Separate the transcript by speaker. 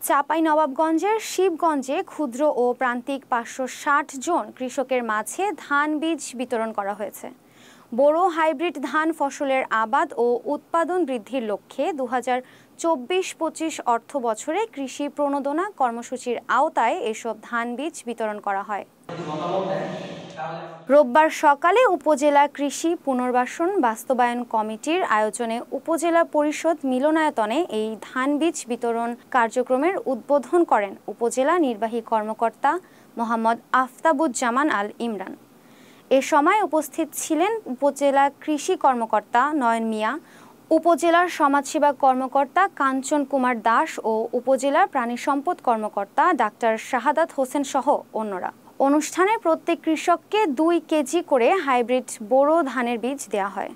Speaker 1: চাঁপাইনবাবগঞ্জের শিবগঞ্জে ক্ষুদ্র ও প্রান্তিক ৫৬০ জন কৃষকের মাঝে ধান বীজ বিতরণ করা হয়েছে। বোরো হাইব্রিড ধান ফসলের আবাদ ও উৎপাদন বৃদ্ধির লক্ষ্যে ২০২৪-২৫ অর্থ বছরে কৃষি প্রণোদনা কর্মসূচির আওতায় এসব ধান বীজ বিতরণ করা হয়। রোববার সকালে উপজেলা কৃষি পুনর্বাসন বাস্তবায়ন কমিটির আয়োজনে উপজেলা পরিষদ মিলনায়তনে এই ধান বীজ বিতরণ কার্যক্রমের উদ্বোধন করেন উপজেলা নির্বাহী কর্মকর্তা মোহাম্মদ আফতাবুজ্জামান আল ইমরান। এ সময় উপস্থিত ছিলেন উপজেলা কৃষি কর্মকর্তা নয়ন মিয়া, উপজেলার সমাজসেবা কর্মকর্তা কাঞ্চন কুমার দাস ও উপজেলার প্রাণী সম্পদ কর্মকর্তা ডাক্তার শাহাদাত হোসেন সহ অন্যরা। অনুষ্ঠানে প্রত্যেক কৃষককে ২ কেজি করে হাইব্রিড বোরো ধানের বীজ দেওয়া হয়।